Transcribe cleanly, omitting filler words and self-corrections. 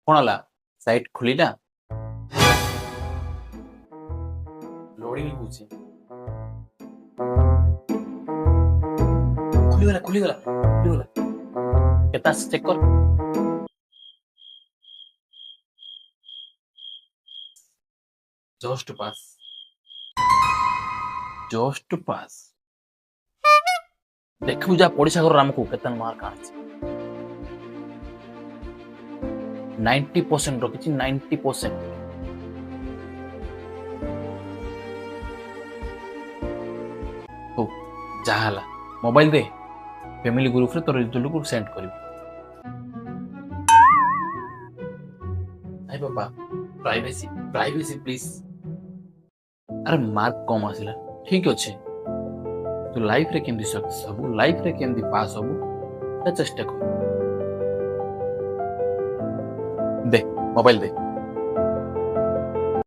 कौन ला साइट खुली ना लोडिंग होची खुलीगला केता चेक कर जस्ट पास देखू जा पड़ीसा घर आमको केतन मार्क आछ 90% रखिछि 90% हो जाहला मोबाइल दे फैमिली ग्रुप रे तो रिजल्ट को सेंड करबी आई बाबा प्राइवेसी प्राइवेसी प्लीज अरे मार्क कम आसिला ठीक अच्छे तू लाइफ रे केमदी सक्सेस हबु लाइफ रे केमदी पास हबु चेष्टा कर दे मोबाइल दे